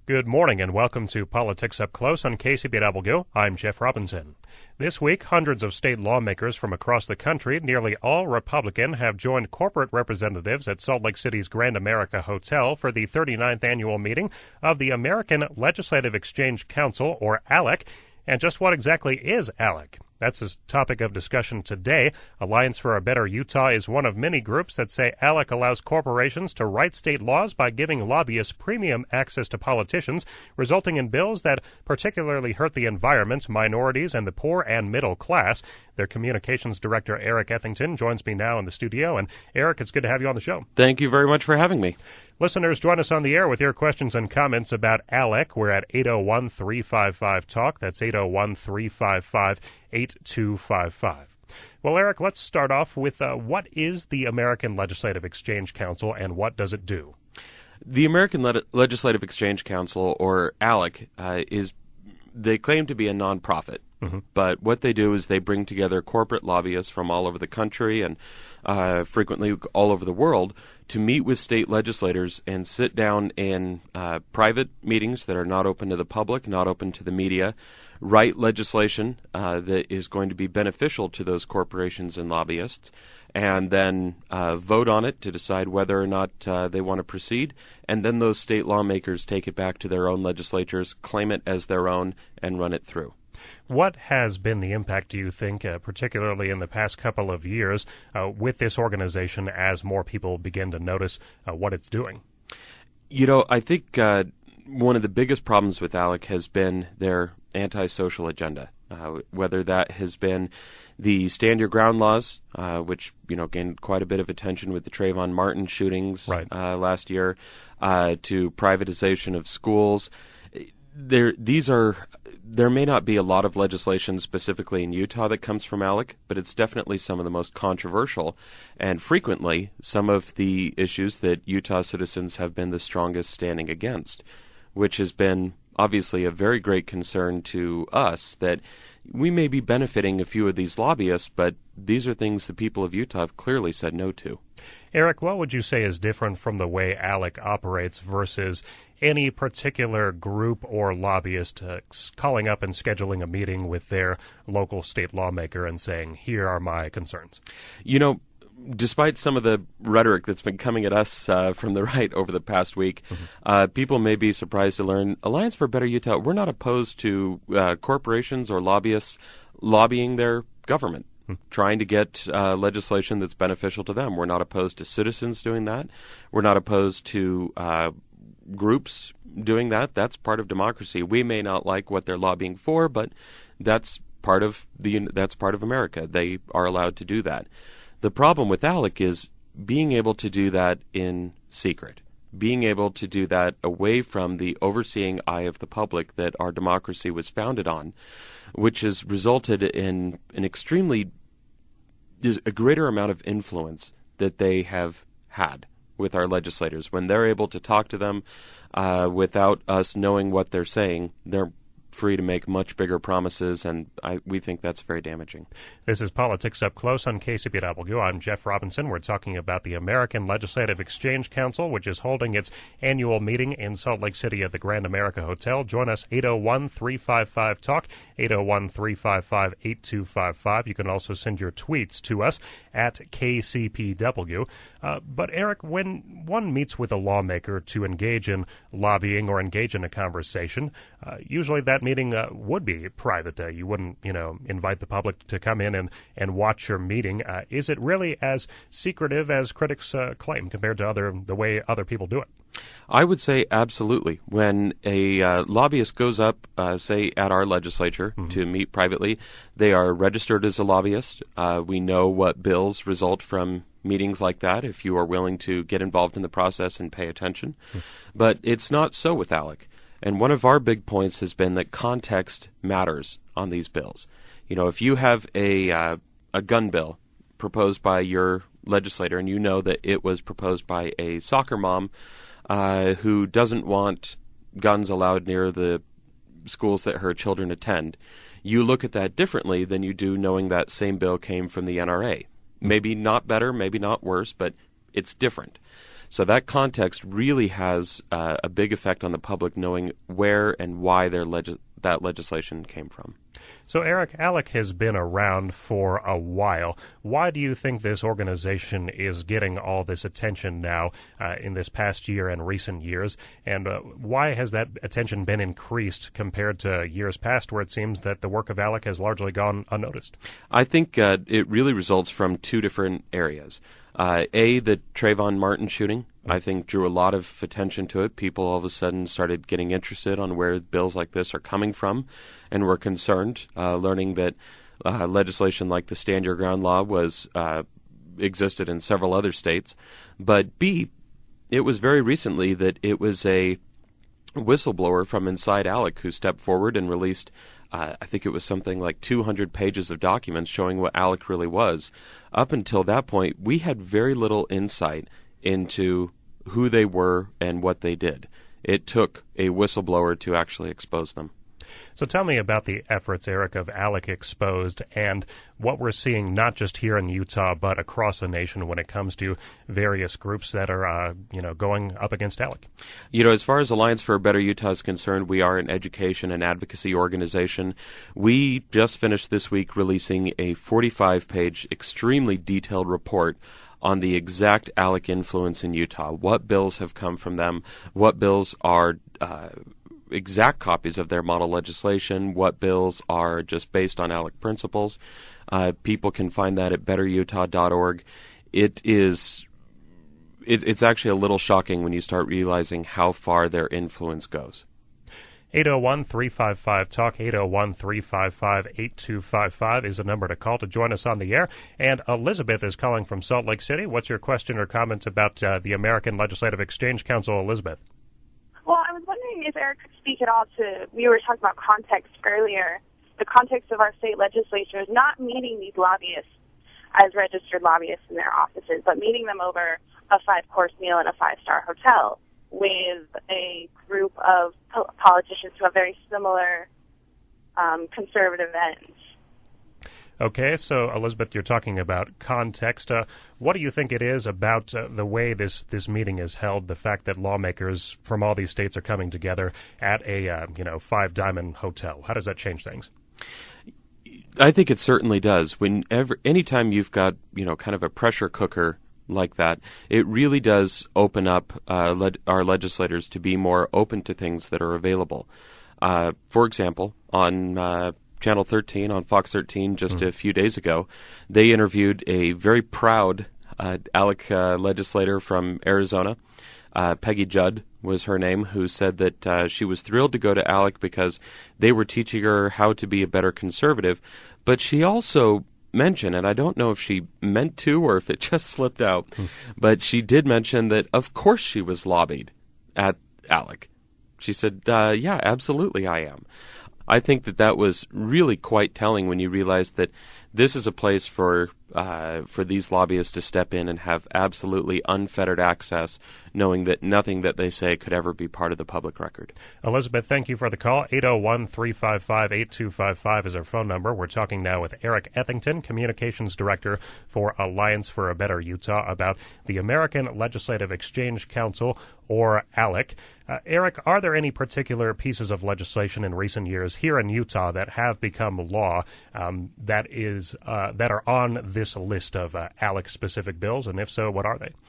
Good morning and welcome to Politics Up Close on KCPW. I'm Jeff Robinson. This week, hundreds of state lawmakers from across the country, nearly all Republican, have joined corporate representatives at Salt Lake City's Grand America Hotel for the 39th annual meeting of the American Legislative Exchange Council, or ALEC. And just what exactly is ALEC? That's the topic of discussion today. Alliance for a Better Utah is one of many groups that say ALEC allows corporations to write state laws by giving lobbyists premium access to politicians, resulting in bills that particularly hurt the environment, minorities, and the poor and middle class. Their communications director, Eric Ethington, joins me now in the studio. And Eric, it's good to have you on the show. Thank you very much for having me. Listeners, join us on the air with your questions and comments about ALEC. We're at 801-355-TALK. That's 801-355-8255. Well, Eric, let's start off with what is the American Legislative Exchange Council and what does it do? The American Legislative Exchange Council, or ALEC, they claim to be a nonprofit. But what they do is they bring together corporate lobbyists from all over the country and frequently all over the world to meet with state legislators and sit down in private meetings that are not open to the public, not open to the media, write legislation that is going to be beneficial to those corporations and lobbyists, and then vote on it to decide whether or not they want to proceed. And then those state lawmakers take it back to their own legislatures, claim it as their own, and run it through. What has been the impact, do you think, particularly in the past couple of years, with this organization as more people begin to notice what it's doing? You know, I think one of the biggest problems with ALEC has been their antisocial agenda, whether that has been the Stand Your Ground laws, which, gained quite a bit of attention with the Trayvon Martin shootings last year, to privatization of schools. There may not be a lot of legislation specifically in Utah that comes from ALEC, but it's definitely some of the most controversial and frequently some of the issues that Utah citizens have been the strongest standing against, which has been obviously a very great concern to us that we may be benefiting a few of these lobbyists, but these are things the people of Utah have clearly said no to. Eric, what would you say is different from the way ALEC operates versus any particular group or lobbyist calling up and scheduling a meeting with their local state lawmaker and saying, here are my concerns? Despite some of the rhetoric that's been coming at us from the right over the past week, people may be surprised to learn Alliance for a Better Utah, we're not opposed to corporations or lobbyists lobbying their government, trying to get legislation that's beneficial to them. We're not opposed to citizens doing that. We're not opposed to groups doing that. That's part of democracy. We may not like what they're lobbying for, but that's part of America. They are allowed to do that. The problem with ALEC is being able to do that in secret, being able to do that away from the overseeing eye of the public that our democracy was founded on, which has resulted in there's a greater amount of influence that they have had with our legislators. When they're able to talk to them without us knowing what they're saying, they're free to make much bigger promises, and we think that's very damaging. This is Politics Up Close on KCPW. I'm Jeff Robinson. We're talking about the American Legislative Exchange Council, which is holding its annual meeting in Salt Lake City at the Grand America Hotel. Join us, 801-355-TALK, 801-355-8255. You can also send your tweets to us at KCPW. But, Eric, when one meets with a lawmaker to engage in lobbying or engage in a conversation, usually that meeting would be private. You wouldn't, invite the public to come in and watch your meeting. Is it really as secretive as critics claim compared to the way other people do it? I would say absolutely. When a lobbyist goes up, say, at our legislature to meet privately, they are registered as a lobbyist. We know what bills result from meetings like that if you are willing to get involved in the process and pay attention. But it's not so with ALEC. And one of our big points has been that context matters on these bills. If you have a gun bill proposed by your legislator and you know that it was proposed by a soccer mom who doesn't want guns allowed near the schools that her children attend, you look at that differently than you do knowing that same bill came from the NRA. Maybe not better, maybe not worse, but it's different. So that context really has a big effect on the public knowing where and why that legislation came from. So, Eric, ALEC has been around for a while. Why do you think this organization is getting all this attention now in this past year and recent years? And why has that attention been increased compared to years past where it seems that the work of ALEC has largely gone unnoticed? I think it really results from two different areas. The Trayvon Martin shooting, I think, drew a lot of attention to it. People all of a sudden started getting interested on where bills like this are coming from and were concerned, learning that legislation like the Stand Your Ground law existed in several other states. But B, it was very recently that it was a whistleblower from inside ALEC who stepped forward and released I think it was something like 200 pages of documents showing what ALEC really was. Up until that point, we had very little insight into who they were and what they did. It took a whistleblower to actually expose them. So tell me about the efforts, Eric, of ALEC Exposed and what we're seeing not just here in Utah but across the nation when it comes to various groups that are, going up against ALEC. As far as Alliance for a Better Utah is concerned, we are an education and advocacy organization. We just finished this week releasing a 45-page, extremely detailed report on the exact ALEC influence in Utah, what bills have come from them, what bills are exact copies of their model legislation, what bills are just based on ALEC principles. People can find that at betterutah.org. It's actually a little shocking when you start realizing how far their influence goes. 801-355-TALK, 801-355-8255 is the number to call to join us on the air. And Elizabeth is calling from Salt Lake City. What's your question or comment about the American Legislative Exchange Council, Elizabeth? Well, I was wondering if Eric could speak at all to, we were talking about context earlier, the context of our state legislatures not meeting these lobbyists as registered lobbyists in their offices, but meeting them over a 5-course meal in a 5-star hotel with a group of politicians who have very similar conservative ends. Okay, so Elizabeth, you're talking about context. What do you think it is about the way this meeting is held, the fact that lawmakers from all these states are coming together at a 5-diamond hotel? How does that change things? I think it certainly does. Anytime you've got kind of a pressure cooker like that, it really does open up our legislators to be more open to things that are available. For example, on Channel 13, on Fox 13, just a few days ago, they interviewed a very proud ALEC legislator from Arizona. Peggy Judd was her name, who said that she was thrilled to go to ALEC because they were teaching her how to be a better conservative. But she also mentioned, and I don't know if she meant to or if it just slipped out, but she did mention that, of course, she was lobbied at ALEC. She said, yeah, absolutely I am. I think that was really quite telling when you realize that this is a place for these lobbyists to step in and have absolutely unfettered access, knowing that nothing that they say could ever be part of the public record. Elizabeth, thank you for the call. 801-355-8255 is our phone number. We're talking now with Eric Ethington, Communications Director for Alliance for a Better Utah, about the American Legislative Exchange Council, or ALEC. Eric, are there any particular pieces of legislation in recent years here in Utah that have become law that are on this list of ALEC-specific bills? And if so, what are they?